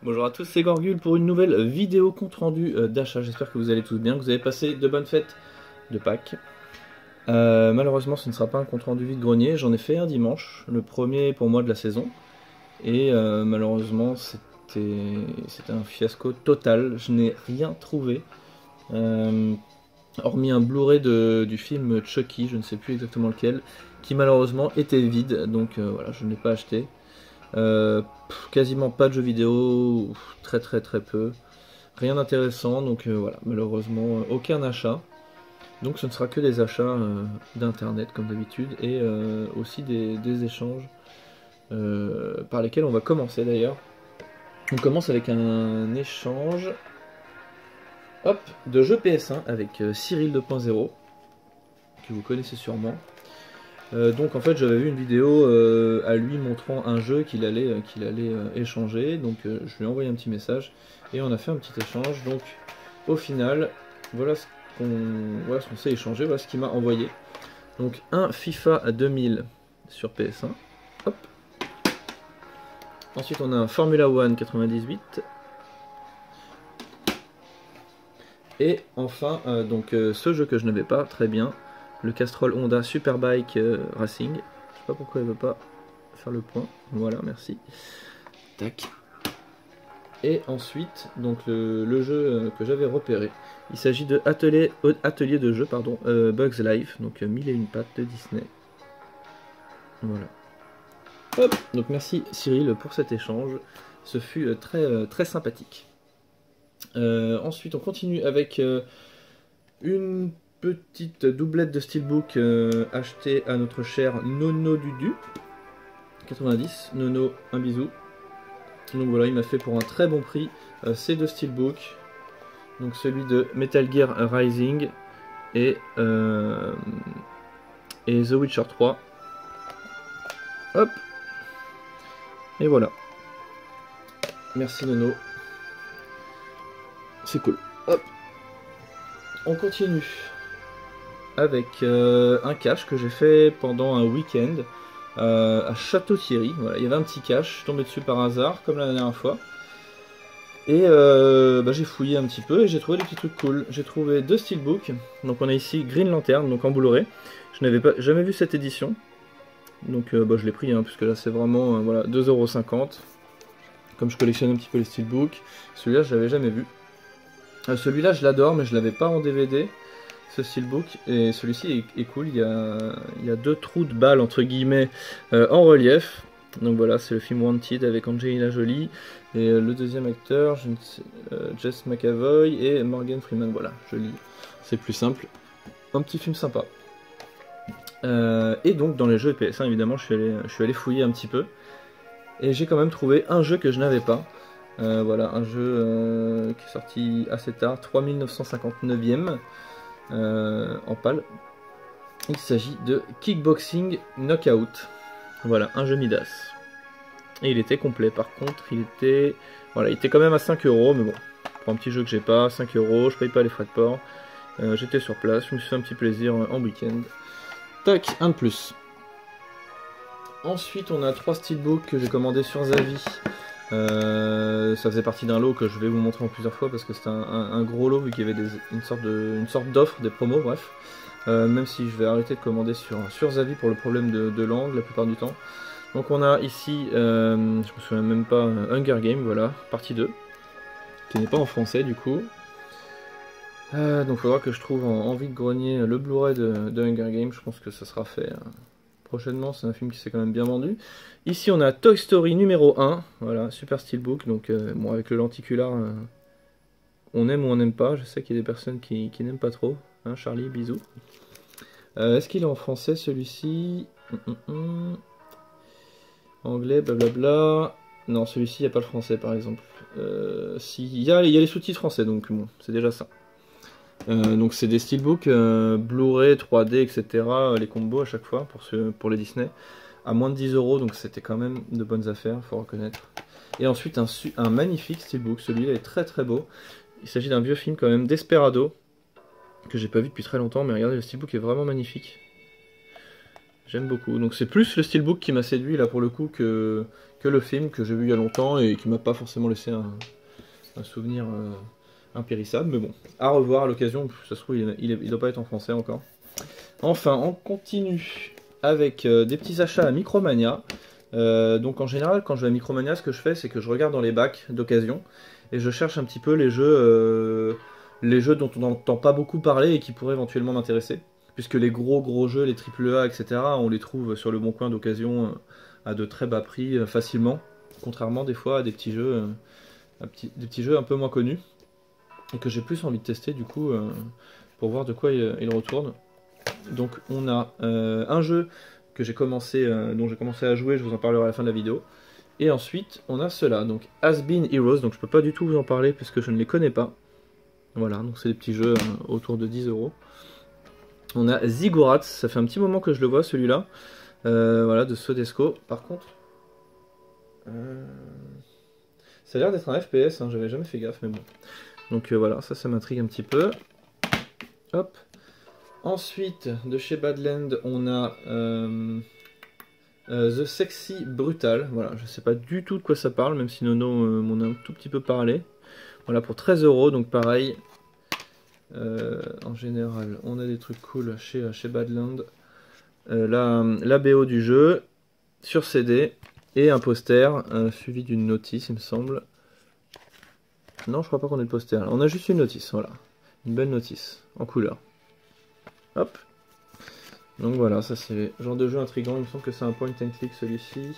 Bonjour à tous, c'est Gorgule pour une nouvelle vidéo compte rendu d'achat. J'espère que vous allez tous bien, que vous avez passé de bonnes fêtes de Pâques. Malheureusement, ce ne sera pas un compte rendu vide-grenier. J'en ai fait un dimanche, le premier pour moi de la saison. Et malheureusement, c'était un fiasco total. Je n'ai rien trouvé. Hormis un Blu-ray du film Chucky, je ne sais plus exactement lequel, qui malheureusement était vide. Donc voilà, je ne l'ai pas acheté. Quasiment pas de jeux vidéo, très peu, rien d'intéressant, donc voilà, malheureusement aucun achat. Donc ce ne sera que des achats d'internet comme d'habitude et aussi des échanges par lesquels on va commencer d'ailleurs. On commence avec un échange hop, de jeux PS1 avec Cyril 2.0 que vous connaissez sûrement. Donc en fait j'avais vu une vidéo à lui montrant un jeu qu'il allait échanger, donc je lui ai envoyé un petit message et on a fait un petit échange. Donc au final voilà ce qu'on s'est échangé, voilà ce qu'il m'a envoyé. Donc un FIFA 2000 sur PS1, hop. Ensuite on a un Formula One 98. Et enfin donc ce jeu que je n'avais pas, très bien, le Castrol Honda Superbike Racing. Je sais pas pourquoi elle veut pas faire le point. Voilà, merci. Tac. Et ensuite, donc le jeu que j'avais repéré, il s'agit de Atelier de jeu, pardon, Bugs Life, donc 1001 pattes de Disney. Voilà. Hop. Donc merci Cyril pour cet échange. Ce fut très sympathique. Ensuite, on continue avec une petite doublette de Steelbook achetée à notre cher Nono Dudu 90. Nono, un bisou. Donc voilà, il m'a fait pour un très bon prix ces deux Steelbooks, donc celui de Metal Gear Rising et The Witcher 3. Hop, et voilà. Merci Nono, c'est cool. Hop, on continue avec un cache que j'ai fait pendant un week-end à Château-Thierry. Voilà, il y avait un petit cache, je suis tombé dessus par hasard, comme la dernière fois. Et j'ai fouillé un petit peu et j'ai trouvé des petits trucs cool. J'ai trouvé deux steelbooks. Donc on a ici Green Lantern, donc en Blu-ray. Je n'avais jamais vu cette édition. Donc je l'ai pris, hein, puisque là c'est vraiment voilà, 2,50 €. Comme je collectionne un petit peu les steelbooks. Celui-là je l'avais jamais vu. Celui-là je l'adore, mais je l'avais pas en DVD. Ce steelbook, et celui-ci est cool. Il y a deux trous de balles entre guillemets en relief. Donc voilà, c'est le film Wanted avec Angelina Jolie et le deuxième acteur, Jess McAvoy et Morgan Freeman. Voilà, je lis, c'est plus simple. Un petit film sympa. Et donc dans les jeux PS1 évidemment, je suis allé fouiller un petit peu et j'ai quand même trouvé un jeu que je n'avais pas. Voilà, un jeu qui est sorti assez tard, 3959e. En PAL. Il s'agit de Kickboxing Knockout. Voilà, un jeu Midas. Et il était complet par contre, il était quand même à 5 €, mais bon, pour un petit jeu que j'ai pas, 5 €, je paye pas les frais de port. J'étais sur place, je me suis fait un petit plaisir en week-end. Tac, un de plus. Ensuite, on a 3 steelbooks que j'ai commandés sur Zavi. Ça faisait partie d'un lot que je vais vous montrer en plusieurs fois parce que c'était un gros lot vu qu'il y avait une sorte d'offre, des promos, bref. Même si je vais arrêter de commander sur Zavi pour le problème de langue la plupart du temps. Donc on a ici, je me souviens même pas, Hunger Games, voilà, partie 2, qui n'est pas en français du coup. Donc il faudra que je trouve en vide-grenier le Blu-ray de Hunger Games, je pense que ça sera fait prochainement, c'est un film qui s'est quand même bien vendu. Ici on a Toy Story numéro 1, voilà, super steelbook, donc bon, avec le lenticular, on aime ou on n'aime pas, je sais qu'il y a des personnes qui n'aiment pas trop, hein, Charlie, bisous. Est-ce qu'il est en français celui-ci? Anglais, blablabla. Non, celui-ci, il n'y a pas le français par exemple. Si, il y a les sous-titres français, donc bon, c'est déjà ça. Donc c'est des steelbooks Blu-ray, 3D, etc. Les combos à chaque fois pour les Disney. À moins de 10 €, donc c'était quand même de bonnes affaires, faut reconnaître. Et ensuite un magnifique steelbook, celui-là est très beau. Il s'agit d'un vieux film quand même, Desperado, que j'ai pas vu depuis très longtemps, mais regardez, le steelbook est vraiment magnifique. J'aime beaucoup. Donc c'est plus le steelbook qui m'a séduit là pour le coup que le film que j'ai vu il y a longtemps et qui m'a pas forcément laissé un souvenir impérissable. Mais bon, à revoir à l'occasion, ça se trouve il doit pas être en français encore. Enfin, on continue avec des petits achats à Micromania. Donc en général, quand je vais à Micromania, ce que je fais, c'est que je regarde dans les bacs d'occasion et je cherche un petit peu les jeux dont on n'entend pas beaucoup parler et qui pourraient éventuellement m'intéresser. Puisque les gros jeux, les AAA, etc., on les trouve sur le bon coin d'occasion à de très bas prix facilement, contrairement des fois à des petits jeux, des petits jeux un peu moins connus et que j'ai plus envie de tester du coup pour voir de quoi il retourne. Donc on a un jeu que j'ai commencé, dont j'ai commencé à jouer, je vous en parlerai à la fin de la vidéo. Et ensuite on a cela, donc Has Been Heroes, donc je peux pas du tout vous en parler parce que je ne les connais pas. Voilà, donc c'est des petits jeux autour de 10 €. On a Ziggurat, ça fait un petit moment que je le vois celui-là, voilà, de Sodesco. Par contre, ça a l'air d'être un FPS, hein, j'avais jamais fait gaffe, mais bon. Donc voilà, ça m'intrigue un petit peu. Hop. Ensuite, de chez Badland, on a The Sexy Brutal. Voilà, je sais pas du tout de quoi ça parle, même si Nono m'en a un tout petit peu parlé. Voilà, pour 13 €, donc pareil. En général, on a des trucs cool chez Badland. La BO du jeu, sur CD, et un poster, suivi d'une notice, il me semble. Non, je crois pas qu'on ait le poster. On a juste une notice, voilà. Une belle notice, en couleur. Hop. Donc voilà, ça c'est le genre de jeu intriguant. Il me semble que c'est un point and click celui-ci.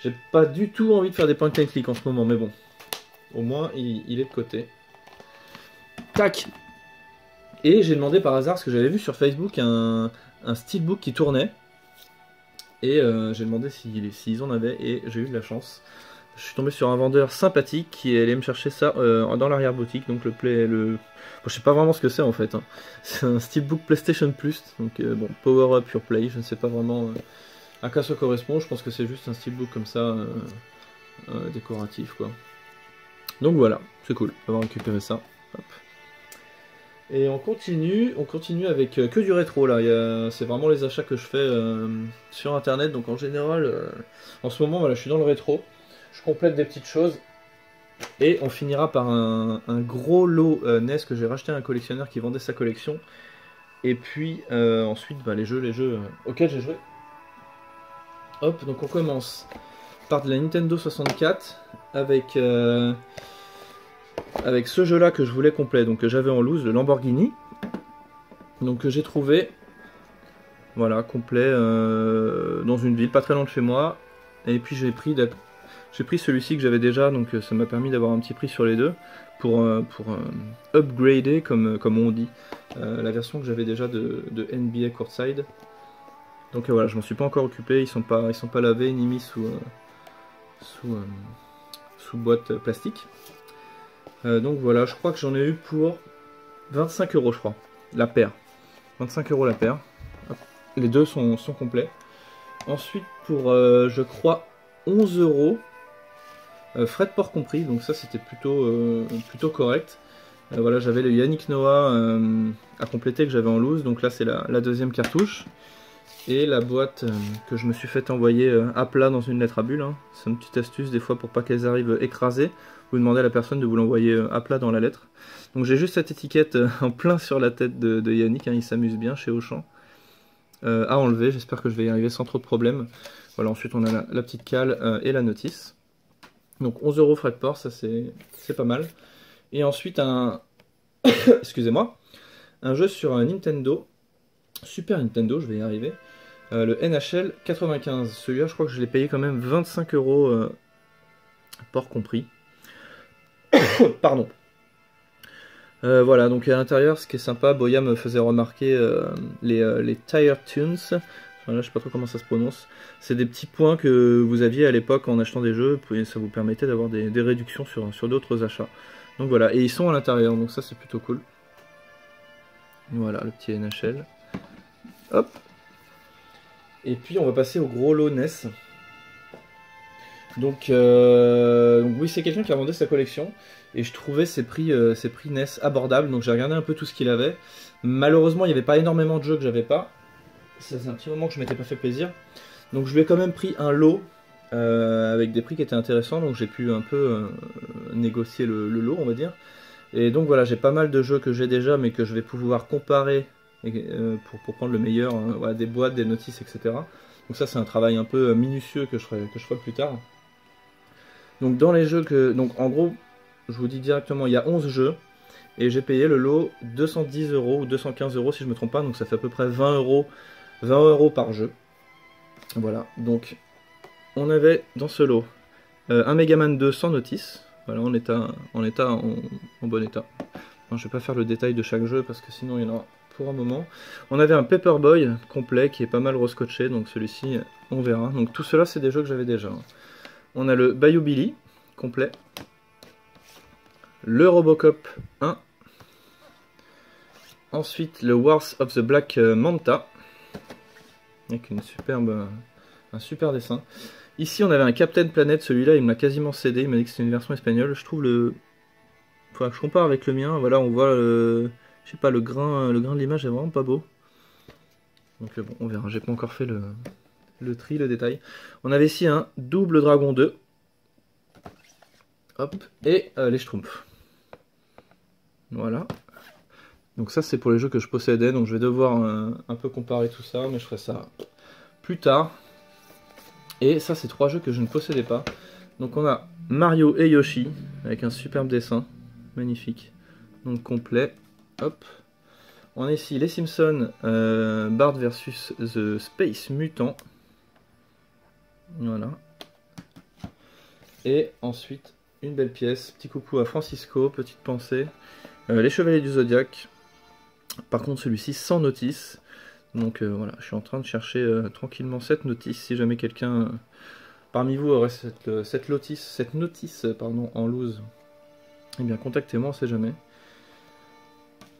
J'ai pas du tout envie de faire des point and click en ce moment, mais bon. Au moins, il est de côté. Tac. Et j'ai demandé par hasard, parce que j'avais vu sur Facebook un steelbook qui tournait. Et j'ai demandé s'ils en avaient, et j'ai eu de la chance. Je suis tombé sur un vendeur sympathique qui allait me chercher ça dans l'arrière-boutique. Donc bon, je sais pas vraiment ce que c'est en fait. Hein. C'est un steelbook PlayStation Plus. Donc bon, Power Up Your Play. Je ne sais pas vraiment à quoi ça correspond. Je pense que c'est juste un steelbook comme ça, décoratif quoi. Donc voilà, c'est cool d'avoir récupéré ça. Hop. Et on continue avec que du rétro là. C'est vraiment les achats que je fais sur internet. Donc en général, en ce moment, voilà, je suis dans le rétro. Je complète des petites choses. Et on finira par un gros lot NES que j'ai racheté à un collectionneur qui vendait sa collection. Et puis ensuite, bah, les jeux auxquels j'ai joué. Hop, donc on commence par de la Nintendo 64 avec ce jeu là que je voulais complet, donc que j'avais en loose, le Lamborghini, donc que j'ai trouvé, voilà, complet dans une ville pas très loin de chez moi. Et puis j'ai pris celui-ci que j'avais déjà, donc ça m'a permis d'avoir un petit prix sur les deux pour upgrader comme on dit la version que j'avais déjà de NBA Courtside. Donc voilà, je m'en suis pas encore occupé, ils sont pas lavés ni mis sous boîte plastique. Donc voilà, je crois que j'en ai eu pour 25 € je crois, la paire. 25 € la paire. Les deux sont complets. Ensuite pour je crois 11 €, frais de port compris, donc ça c'était plutôt correct. Voilà, j'avais le Yannick Noah à compléter que j'avais en loose, donc là c'est la deuxième cartouche. Et la boîte que je me suis fait envoyer à plat dans une lettre à bulles. Hein. C'est une petite astuce des fois pour pas qu'elles arrivent écrasées. Vous demandez à la personne de vous l'envoyer à plat dans la lettre. Donc j'ai juste cette étiquette en plein sur la tête de Yannick. Hein. Il s'amuse bien chez Auchan. À enlever, j'espère que je vais y arriver sans trop de problèmes. Voilà, ensuite on a la petite cale et la notice. Donc 11 € frais de port, ça c'est pas mal. Et ensuite excusez-moi, un jeu sur un Nintendo, Super Nintendo, je vais y arriver. Le NHL 95, celui-là je crois que je l'ai payé quand même 25 €, port compris. Pardon. Voilà, donc à l'intérieur, ce qui est sympa, Boya me faisait remarquer les Tire Tunes. Voilà, je sais pas trop comment ça se prononce. C'est des petits points que vous aviez à l'époque en achetant des jeux, et ça vous permettait d'avoir des réductions sur d'autres achats. Donc voilà, et ils sont à l'intérieur, donc ça c'est plutôt cool. Voilà, le petit NHL. Hop. Et puis on va passer au gros lot NES. Donc oui, c'est quelqu'un qui a vendu sa collection et je trouvais ses prix NES abordables. Donc j'ai regardé un peu tout ce qu'il avait. Malheureusement, il n'y avait pas énormément de jeux que j'avais pas. Ça faisait un petit moment que je m'étais pas fait plaisir. Donc je lui ai quand même pris un lot avec des prix qui étaient intéressants, donc j'ai pu un peu négocier le lot, on va dire. Et donc voilà, j'ai pas mal de jeux que j'ai déjà, mais que je vais pouvoir comparer pour prendre le meilleur, voilà, des boîtes, des notices, etc. Donc ça c'est un travail un peu minutieux que je ferai plus tard. Donc dans les jeux que... Donc en gros, je vous dis directement, il y a 11 jeux, et j'ai payé le lot 210 € ou 215 € si je me trompe pas, donc ça fait à peu près 20 € par jeu. Voilà, donc on avait dans ce lot un Megaman 2 sans notice, voilà, en bon état. Non, je vais pas faire le détail de chaque jeu parce que sinon il y en aura pour un moment. On avait un Paperboy complet qui est pas mal rescotché, donc celui-ci on verra. Donc tout cela c'est des jeux que j'avais déjà. On a le Bayou Billy complet, le Robocop 1, ensuite le Wars of the Black Manta, avec un super dessin. Ici on avait un Captain Planet, celui-là il m'a quasiment cédé, il m'a dit que c'était une version espagnole. Je trouve faudra que je compare avec le mien, voilà on voit je sais pas, le grain de l'image est vraiment pas beau. Donc bon, on verra, j'ai pas encore fait le tri, le détail. On avait ici un Double Dragon 2. Hop, et les Schtroumpfs. Voilà. Donc ça c'est pour les jeux que je possédais, donc je vais devoir un peu comparer tout ça, mais je ferai ça plus tard. Et ça c'est 3 jeux que je ne possédais pas. Donc on a Mario et Yoshi, avec un superbe dessin, magnifique. Donc complet, hop. On a ici les Simpsons, Bart versus The Space Mutant. Voilà. Et ensuite, une belle pièce, petit coucou à Francisco, petite pensée. Les Chevaliers du Zodiaque. Par contre celui-ci sans notice. Donc voilà, je suis en train de chercher tranquillement cette notice. Si jamais quelqu'un parmi vous aurait cette notice en loose, eh bien contactez-moi, on sait jamais.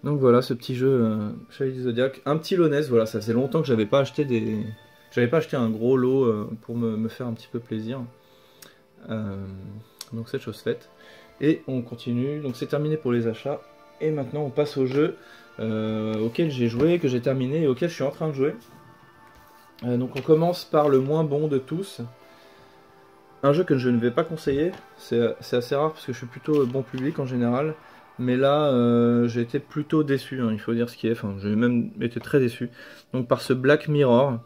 Donc voilà, ce petit jeu Chevalier du Zodiaque. Un petit lot NES, voilà, ça faisait longtemps que j'avais pas acheté un gros lot pour me faire un petit peu plaisir. Donc cette chose faite. Et on continue, donc c'est terminé pour les achats. Et maintenant on passe au jeu auquel j'ai joué, que j'ai terminé et auquel je suis en train de jouer. Donc on commence par le moins bon de tous. Un jeu que je ne vais pas conseiller, c'est assez rare parce que je suis plutôt bon public en général. Mais là j'ai été plutôt déçu, hein, il faut dire ce qui est, enfin j'ai même été très déçu. Donc par ce Black Mirror,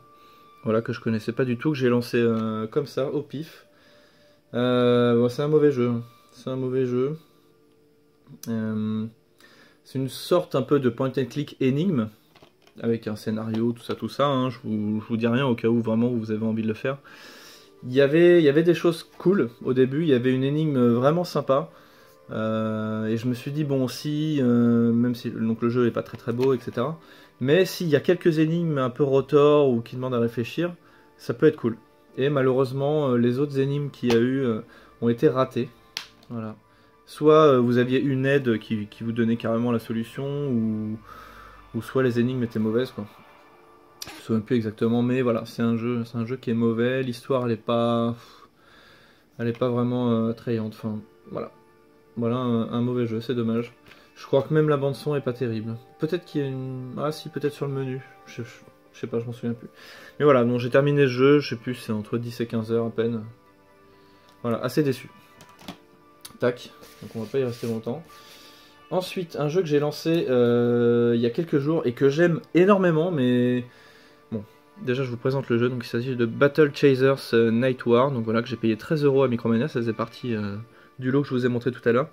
voilà, que je connaissais pas du tout, que j'ai lancé comme ça, au pif. Bon, c'est un mauvais jeu, c'est un mauvais jeu. C'est une sorte un peu de point and click énigme, avec un scénario, tout ça, hein. Je vous dis rien au cas où vraiment vous avez envie de le faire. Il y avait des choses cool au début, il y avait une énigme vraiment sympa, et je me suis dit bon si, même si donc le jeu est pas très beau, etc. Mais s'il y a quelques énigmes un peu rotor ou qui demandent à réfléchir, ça peut être cool. Et malheureusement les autres énigmes qu'il y a eu ont été ratées. Voilà. Soit vous aviez une aide qui vous donnait carrément la solution, ou soit les énigmes étaient mauvaises, quoi. Je ne me souviens plus exactement, mais voilà, c'est un jeu qui est mauvais. L'histoire elle est pas vraiment attrayante. Enfin, voilà un mauvais jeu, c'est dommage. Je crois que même la bande son est pas terrible. Peut-être qu'il y a une, ah si, peut-être sur le menu. Je sais pas, je m'en souviens plus. Mais voilà, donc j'ai terminé le jeu, je sais plus, c'est entre 10 et 15 heures à peine. Voilà, assez déçu. Tac, donc on va pas y rester longtemps. Ensuite, un jeu que j'ai lancé il y a quelques jours et que j'aime énormément, mais bon, déjà je vous présente le jeu. Donc il s'agit de Battle Chasers Night War, donc voilà, que j'ai payé 13 € à Micromania, ça faisait partie du lot que je vous ai montré tout à l'heure.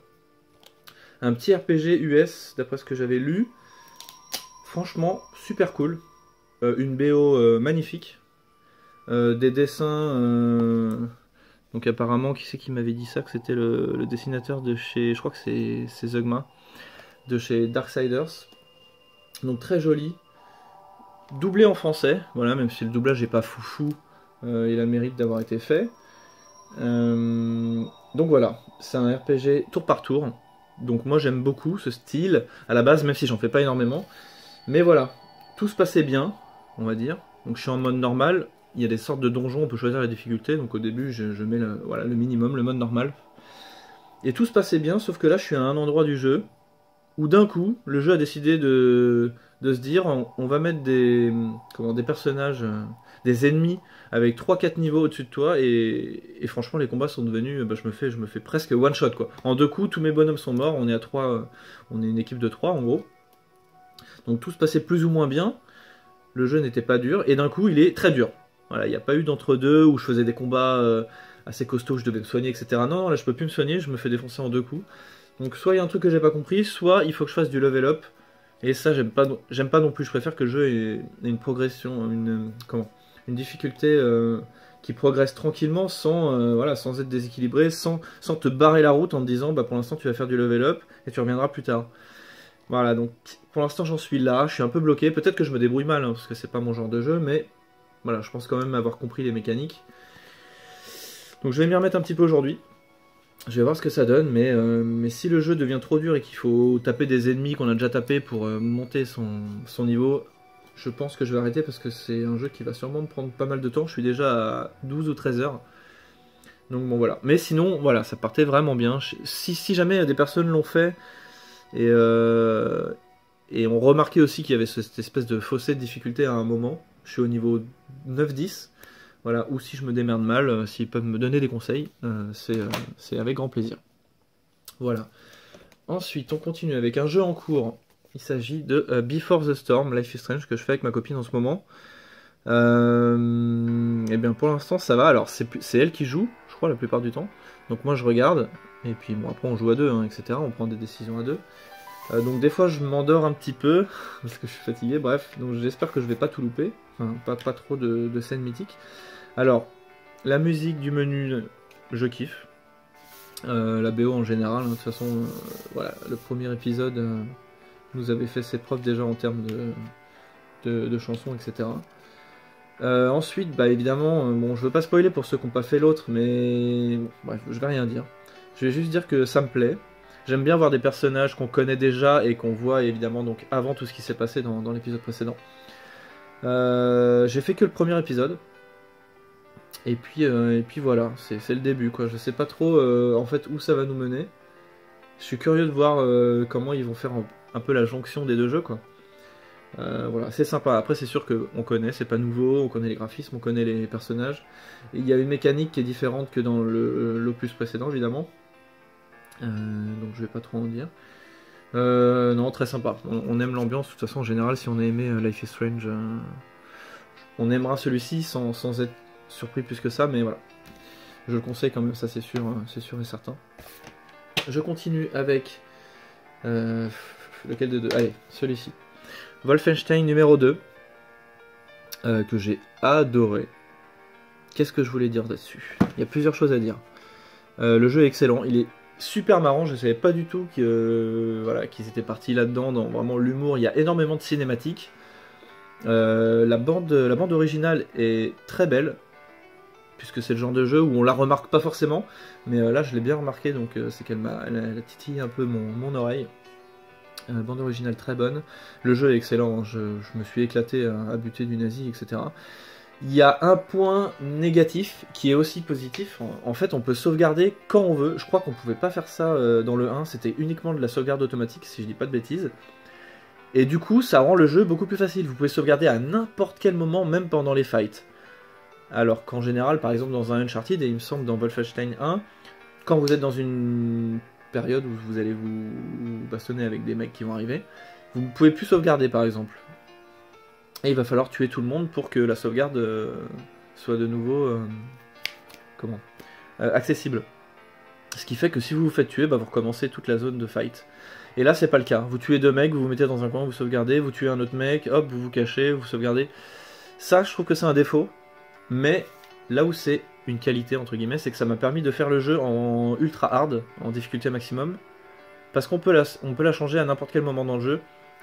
Un petit RPG US, d'après ce que j'avais lu. Franchement, super cool. Une BO magnifique. Des dessins... Donc apparemment, qui c'est qui m'avait dit ça? Que c'était le dessinateur de chez... Je crois que c'est Zugma. De chez Darksiders. Donc très joli. Doublé en français. Voilà, même si le doublage n'est pas foufou, il a le mérite d'avoir été fait. Donc voilà, c'est un RPG tour par tour. Donc moi j'aime beaucoup ce style à la base, même si j'en fais pas énormément. Mais voilà, tout se passait bien, on va dire. Donc je suis en mode normal. Il y a des sortes de donjons, on peut choisir la difficulté. Donc au début je mets le minimum, le mode normal. Et tout se passait bien, sauf que là je suis à un endroit du jeu où d'un coup le jeu a décidé de de se dire on va mettre des personnages, des ennemis avec 3-4 niveaux au-dessus de toi et franchement les combats sont devenus, je me fais presque one shot quoi. En 2 coups tous mes bonhommes sont morts, on est à 3, on est une équipe de 3 en gros. Donc tout se passait plus ou moins bien, le jeu n'était pas dur et d'un coup il est très dur. Voilà, il n'y a pas eu d'entre-deux où je faisais des combats assez costauds, je devais me soigner etc. Non, là je peux plus me soigner, je me fais défoncer en 2 coups. Donc soit il y a un truc que j'ai pas compris, soit il faut que je fasse du level up. Et ça j'aime pas non plus, je préfère que le jeu ait une progression, une difficulté qui progresse tranquillement sans être déséquilibré, sans te barrer la route en te disant pour l'instant tu vas faire du level up et tu reviendras plus tard. Voilà, donc pour l'instant j'en suis là, je suis un peu bloqué, peut-être que je me débrouille mal parce que c'est pas mon genre de jeu, mais voilà, je pense quand même avoir compris les mécaniques. Donc je vais m'y remettre un petit peu aujourd'hui. Je vais voir ce que ça donne, mais si le jeu devient trop dur et qu'il faut taper des ennemis qu'on a déjà tapé pour monter son niveau, je pense que je vais arrêter parce que c'est un jeu qui va sûrement me prendre pas mal de temps. Je suis déjà à 12 ou 13 heures. Donc bon voilà. Mais sinon, voilà, ça partait vraiment bien. Si jamais des personnes l'ont fait et ont remarqué aussi qu'il y avait cette espèce de fossé de difficulté à un moment, je suis au niveau 9-10. Voilà, ou si je me démerde mal, s'ils peuvent me donner des conseils, c'est avec grand plaisir. Voilà. Ensuite, on continue avec un jeu en cours. Il s'agit de Before the Storm, Life is Strange, que je fais avec ma copine en ce moment. Et bien pour l'instant ça va, alors c'est elle qui joue, je crois la plupart du temps. Donc moi je regarde, et puis bon après on joue à deux, etc. On prend des décisions à deux. Donc des fois je m'endors un petit peu, parce que je suis fatigué, bref. Donc j'espère que je vais pas tout louper, enfin pas trop de scènes mythiques. Alors, la musique du menu, je kiffe. La BO en général, de toute façon, voilà, le premier épisode nous avait fait ses preuves déjà en termes de chansons, etc. Ensuite, évidemment, bon, je veux pas spoiler pour ceux qui n'ont pas fait l'autre, mais bon, bref, je vais rien dire. Je vais juste dire que ça me plaît. J'aime bien voir des personnages qu'on connaît déjà et qu'on voit évidemment donc avant tout ce qui s'est passé dans l'épisode précédent. J'ai fait que le premier épisode. Et puis voilà, c'est le début quoi. Je sais pas trop en fait où ça va nous mener. Je suis curieux de voir comment ils vont faire un peu la jonction des deux jeux quoi. Voilà, c'est sympa. Après c'est sûr qu'on connaît, c'est pas nouveau, on connaît les graphismes, on connaît les personnages. Et il y a une mécanique qui est différente que dans l'opus précédent évidemment. Donc je vais pas trop en dire. Non, très sympa. On aime l'ambiance, de toute façon en général si on a aimé Life is Strange, on aimera celui-ci sans être surpris plus que ça, mais voilà. Je le conseille quand même, ça c'est sûr et certain. Je continue avec... lequel de deux? Allez, celui-ci. Wolfenstein numéro 2. Que j'ai adoré. Qu'est-ce que je voulais dire là-dessus? Il y a plusieurs choses à dire. Le jeu est excellent, il est super marrant, je savais pas du tout qu'ils étaient partis là-dedans, dans vraiment l'humour, il y a énormément de cinématiques. La bande originale est très belle, puisque c'est le genre de jeu où on la remarque pas forcément, mais là je l'ai bien remarqué, donc c'est qu'elle a titillé un peu mon oreille. Bande originale très bonne, le jeu est excellent, je me suis éclaté à buter du nazi, etc. Il y a un point négatif qui est aussi positif, en fait on peut sauvegarder quand on veut, je crois qu'on pouvait pas faire ça dans le 1, c'était uniquement de la sauvegarde automatique si je dis pas de bêtises. Et du coup, ça rend le jeu beaucoup plus facile. Vous pouvez sauvegarder à n'importe quel moment, même pendant les fights. Alors qu'en général, par exemple dans un Uncharted, et il me semble dans Wolfenstein 1, quand vous êtes dans une période où vous allez vous bastonner avec des mecs qui vont arriver, vous ne pouvez plus sauvegarder par exemple. Et il va falloir tuer tout le monde pour que la sauvegarde soit de nouveau accessible. Ce qui fait que si vous vous faites tuer, vous recommencez toute la zone de fight. Et là c'est pas le cas, vous tuez deux mecs, vous vous mettez dans un coin, vous sauvegardez, vous tuez un autre mec, hop, vous vous cachez, vous sauvegardez. Ça je trouve que c'est un défaut, mais là où c'est une qualité entre guillemets, c'est que ça m'a permis de faire le jeu en ultra hard, en difficulté maximum, parce qu'on peut la changer à n'importe quel moment dans le jeu,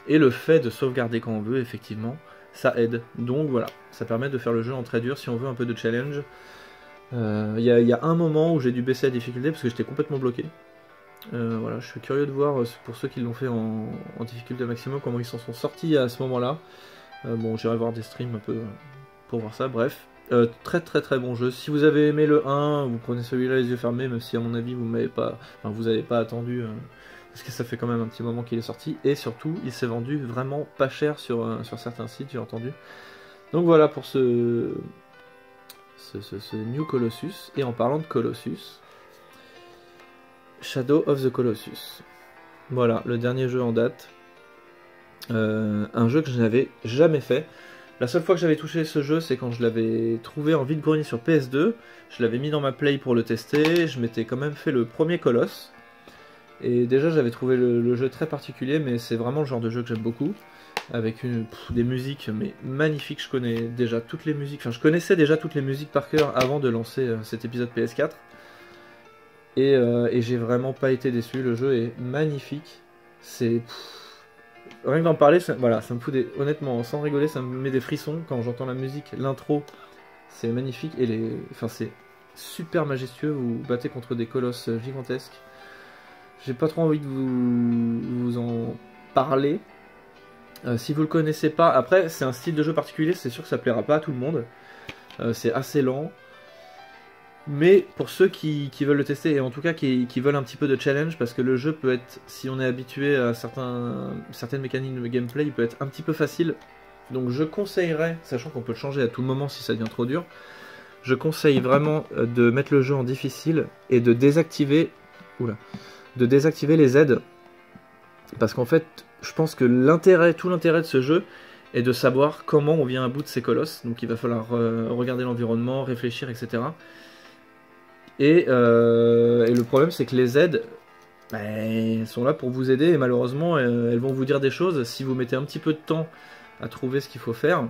et le fait de sauvegarder quand on veut, effectivement, ça aide. Donc voilà, ça permet de faire le jeu en très dur si on veut un peu de challenge. Il y a un moment où j'ai dû baisser la difficulté parce que j'étais complètement bloqué. Voilà, je suis curieux de voir pour ceux qui l'ont fait en difficulté maximum comment ils s'en sont sortis à ce moment-là. Bon, j'irai voir des streams un peu pour voir ça. Bref, très très très bon jeu. Si vous avez aimé le 1, vous prenez celui-là les yeux fermés, même si à mon avis vous n'avez pas attendu parce que ça fait quand même un petit moment qu'il est sorti, et surtout il s'est vendu vraiment pas cher sur certains sites, j'ai entendu. Donc voilà pour ce New Colossus. Et en parlant de Colossus, Shadow of the Colossus. Voilà, le dernier jeu en date. Un jeu que je n'avais jamais fait. La seule fois que j'avais touché ce jeu, c'est quand je l'avais trouvé en vide-grenier sur PS2. Je l'avais mis dans ma play pour le tester. Je m'étais quand même fait le premier Colosse. Et déjà, j'avais trouvé le jeu très particulier, mais c'est vraiment le genre de jeu que j'aime beaucoup. Avec des musiques mais magnifiques. Je connais déjà toutes les musiques. Enfin, je connaissais déjà toutes les musiques par cœur avant de lancer cet épisode PS4. Et j'ai vraiment pas été déçu. Le jeu est magnifique. C'est... Rien que d'en parler, voilà, ça me fout des... Honnêtement, sans rigoler, ça me met des frissons quand j'entends la musique, l'intro, c'est magnifique, et enfin, c'est super majestueux, vous vous battez contre des colosses gigantesques. J'ai pas trop envie de vous en parler. Si vous le connaissez pas, après, c'est un style de jeu particulier, c'est sûr que ça plaira pas à tout le monde. C'est assez lent. Mais pour ceux qui veulent le tester, et en tout cas qui veulent un petit peu de challenge, parce que le jeu peut être, si on est habitué à certaines mécaniques de gameplay, il peut être un petit peu facile. Donc je conseillerais, sachant qu'on peut le changer à tout moment si ça devient trop dur, je conseille vraiment de mettre le jeu en difficile et de désactiver les aides. Parce qu'en fait, je pense que tout l'intérêt de ce jeu est de savoir comment on vient à bout de ces colosses. Donc il va falloir regarder l'environnement, réfléchir, etc. Et le problème, c'est que les aides, elles sont là pour vous aider, et malheureusement, elles vont vous dire des choses. Si vous mettez un petit peu de temps à trouver ce qu'il faut faire,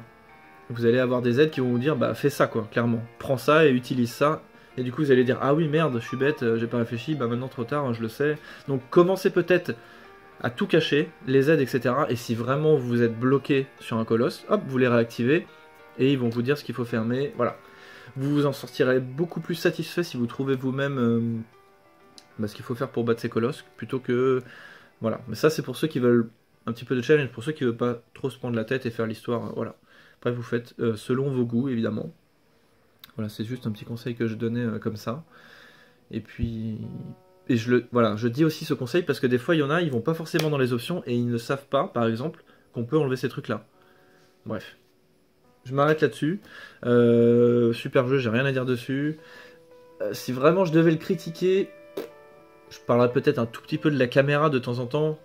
vous allez avoir des aides qui vont vous dire, bah fais ça quoi, clairement. Prends ça et utilise ça. Et du coup, vous allez dire, ah oui, merde, je suis bête, j'ai pas réfléchi, bah maintenant trop tard, je le sais. Donc commencez peut-être à tout cacher, les aides, etc. Et si vraiment vous êtes bloqué sur un colosse, hop, vous les réactivez, et ils vont vous dire ce qu'il faut faire. Mais voilà. Vous vous en sortirez beaucoup plus satisfait si vous trouvez vous-même ce qu'il faut faire pour battre ces colosses, plutôt que... Voilà, mais ça c'est pour ceux qui veulent un petit peu de challenge, pour ceux qui veulent pas trop se prendre la tête et faire l'histoire, voilà. Après vous faites selon vos goûts, évidemment. Voilà, c'est juste un petit conseil que je donnais comme ça. Et puis... voilà, je dis aussi ce conseil parce que des fois il y en a, ils vont pas forcément dans les options et ils ne savent pas, par exemple, qu'on peut enlever ces trucs-là. Bref. Je m'arrête là-dessus. Super jeu, j'ai rien à dire dessus. Si vraiment je devais le critiquer, je parlerais peut-être un tout petit peu de la caméra de temps en temps,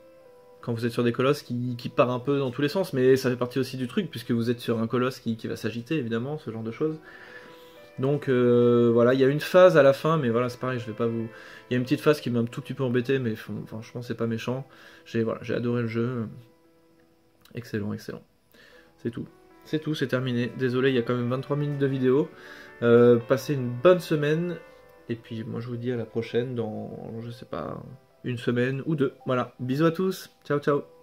quand vous êtes sur des colosses qui part un peu dans tous les sens, mais ça fait partie aussi du truc, puisque vous êtes sur un colosse qui va s'agiter, évidemment, ce genre de choses. Donc voilà, il y a une phase à la fin, mais voilà, c'est pareil, je vais pas vous... Il y a une petite phase qui m'a un tout petit peu embêté, mais franchement, c'est pas méchant. J'ai adoré le jeu. Excellent, excellent. C'est tout. C'est tout, c'est terminé. Désolé, il y a quand même 23 minutes de vidéo. Passez une bonne semaine. Et puis moi je vous dis à la prochaine dans, je sais pas, une semaine ou deux. Voilà, bisous à tous. Ciao, ciao.